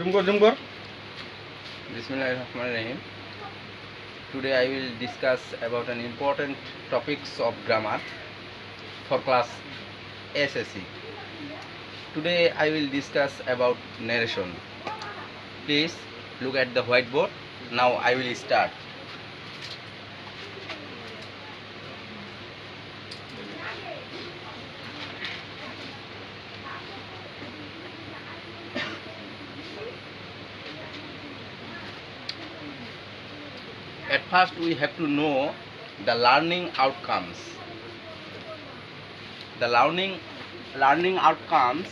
Zoom kor. Bismillahirrahmanirrahim. Today I will discuss about an important topics of grammar for class SSC. Today I will discuss about narration. Please look at the whiteboard. Now I will start. At first we have to know the learning outcomes. The learning outcomes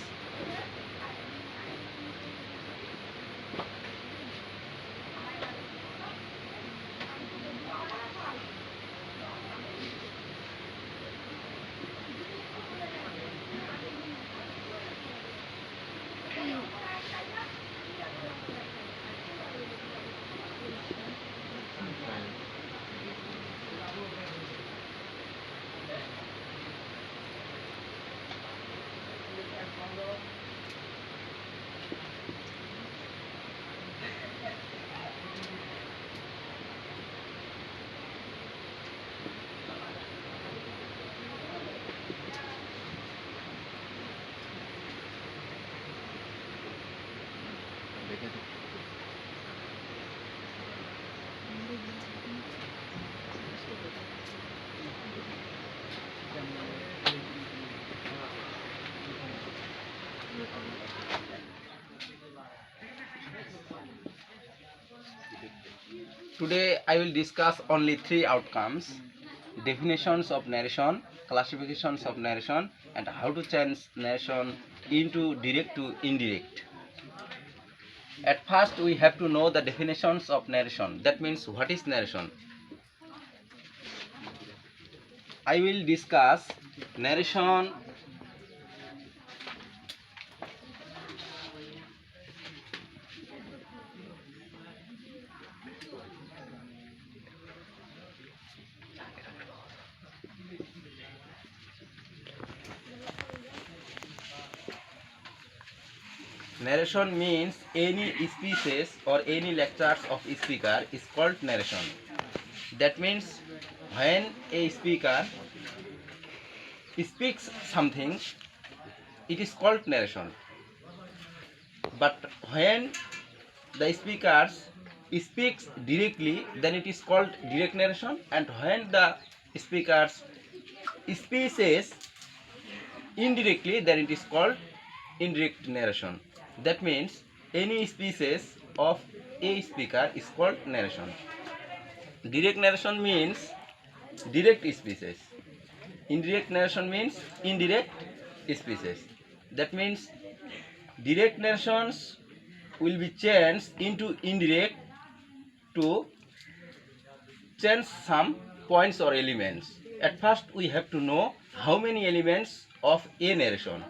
Today I will discuss only three outcomes: definitions of narration, classifications of narration, and how to change narration into direct to indirect. At first we have to know the definitions of narration. That means what is narration. I will discuss narration. Narration means any speeches or any lectures of speaker is called narration. That means when a speaker speaks something, it is called narration. But when the speaker speaks directly, then it is called direct narration. And when the speaker speeches indirectly, then it is called indirect narration. That means any speeches of a speaker is called narration. Direct narration means direct speeches. Indirect narration means indirect speeches. That means direct narrations will be changed into indirect to change some points or elements. At first we have to know how many elements of a narration.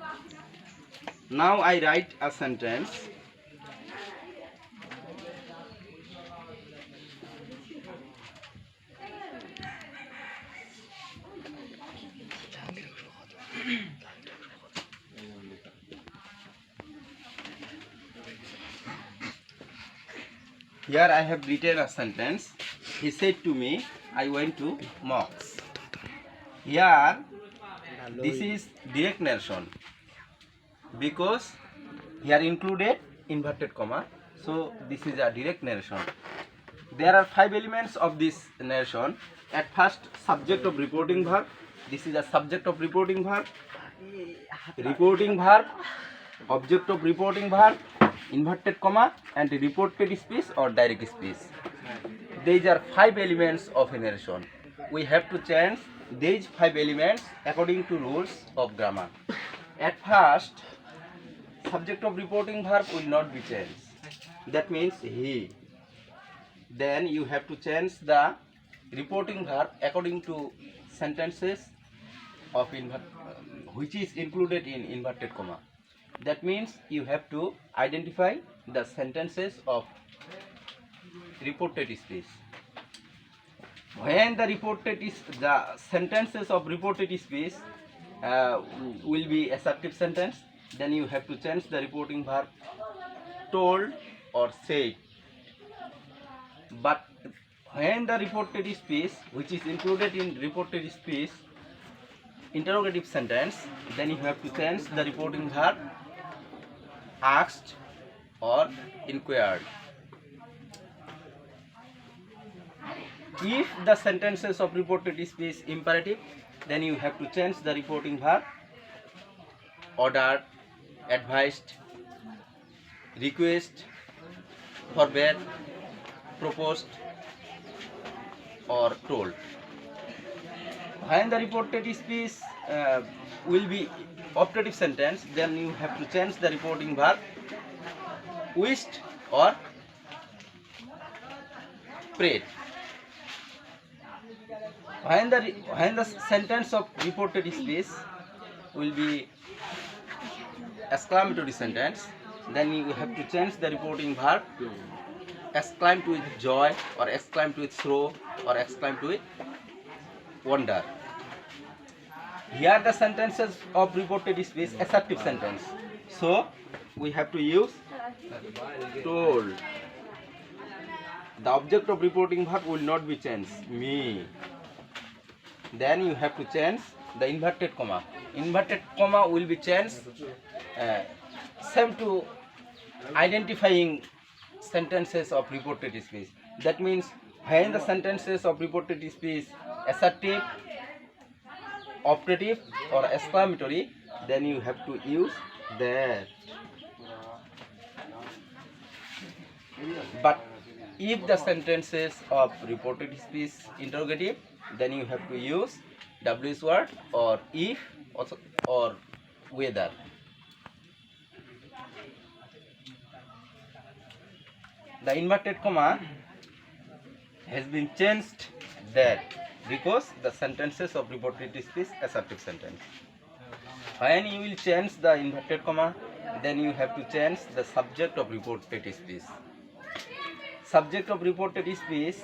Now I write a sentence. Here I have written a sentence. He said to me, I went to mosque. Here, this is direct narration because here included inverted comma. So this is a direct narration. There are 5 elements of this narration. At first, subject of reporting verb. This is a subject of reporting verb. Reporting verb, object of reporting verb, inverted comma, and reported speech or direct speech. These are 5 elements of a narration. We have to change these 5 elements according to rules of grammar. At first, subject of reporting verb will not be changed. That means he. Then you have to change the reporting verb according to sentences of which is included in inverted comma. That means you have to identify the sentences of reported speech. When the sentences of reported speech will be assertive sentence, then you have to change the reporting verb told or said. But when the reported speech, which is included in reported speech, interrogative sentence, then you have to change the reporting verb asked or inquired. If the sentences of reported speech imperative, then you have to change the reporting verb ordered, advised, request, forbade, proposed or told. When the reported speech will be operative sentence, then you have to change the reporting verb wished or prayed. When the sentence of reported speech will be exclamatory sentence, then you have to change the reporting verb exclaimed with joy or exclaimed with sorrow or exclaimed with wonder. Here the sentences of reported speech assertive sentence, so we have to use told. The object of reporting verb will not be changed, me. Then you have to change the inverted comma. Inverted comma will be changed same to identifying sentences of reported speech. That means when the sentences of reported speech assertive, operative or exclamatory, then you have to use that. But if the sentences of reported speech interrogative, then you have to use WS word or if also or whether. The inverted comma has been changed that because the sentences of reported speech assertive sentence. When you will change the inverted comma, then you have to change the subject of reported speech. Subject of reported speech,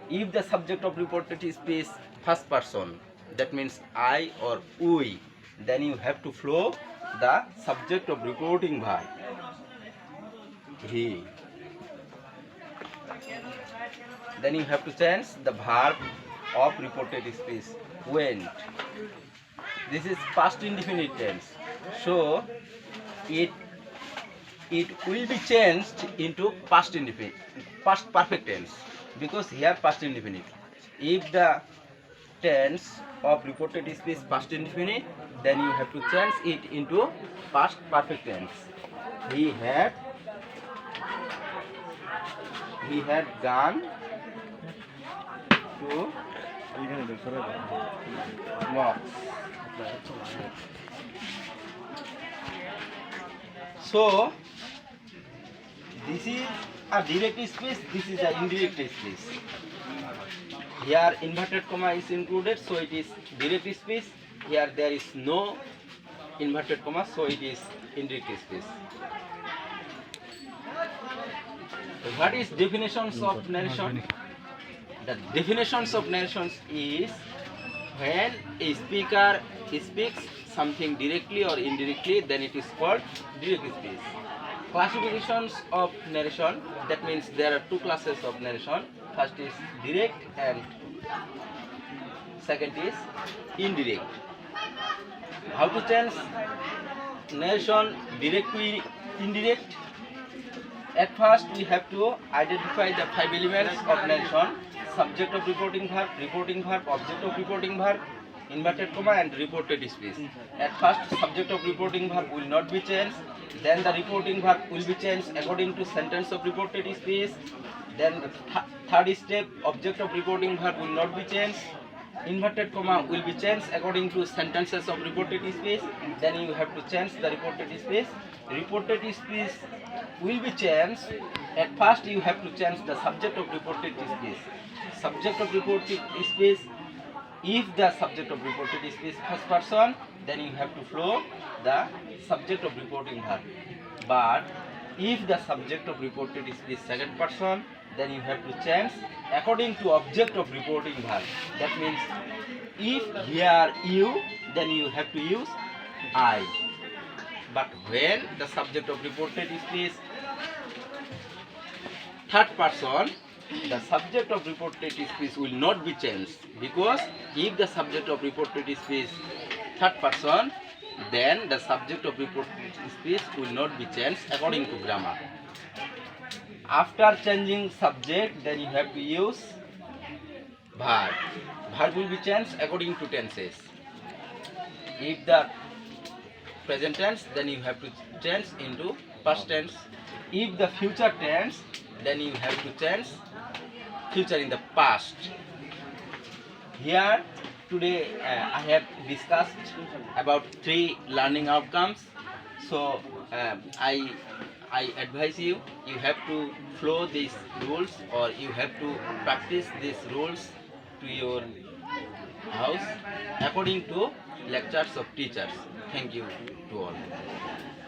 if the subject of reported speech first person, that means I or we, then you have to flow the subject of reporting verb he. Then you have to change the verb of reported speech went. This is past indefinite tense, so it will be changed into past indefinite, past perfect tense, because here past indefinite. If the tense of reported speech past indefinite, then you have to change it into past perfect tense. He had gone to mosque. So this is a direct speech, this is a indirect speech. Here inverted comma is included, so it is direct speech. Here there is no inverted comma, so it is indirect speech. What is definitions of narration? The definitions of narrations is when a speaker speaks something directly or indirectly, then it is called direct speech. Classifications of narration, that means there are two classes of narration. First is direct and second is indirect. How to change narration direct to indirect? At first we have to identify the 5 elements of narration: subject of reporting verb, object of reporting verb, inverted comma and reported speech. At first subject of reporting verb will not be changed, then the reporting verb will be changed according to sentence of reported speech. Then the third step, object of reporting verb will not be changed, inverted comma will be changed according to sentences of reported speech. Then you have to change the reported speech. Reported speech will be changed. At first you have to change the subject of reported speech. Subject of reported speech, if the subject of reported speech first person, then you have to flow the subject of reporting verb. But if the subject of reported speech second person, then you have to change according to object of reporting verb. That means if here you, then you have to use I. But when the subject of reported speech third person, the subject of reported speech will not be changed, because if the subject of reported speech third person, then the subject of reported speech will not be changed according to grammar. After changing subject, then you have to use verb. Verb will be changed according to tenses. If the present tense, then you have to change into past tense. If the future tense, then you have to change future in the past. Here today I have discussed about 3 learning outcomes. So I advise you, you have to follow these rules, or you have to practice these rules to your house according to lectures of teachers. Thank you to all.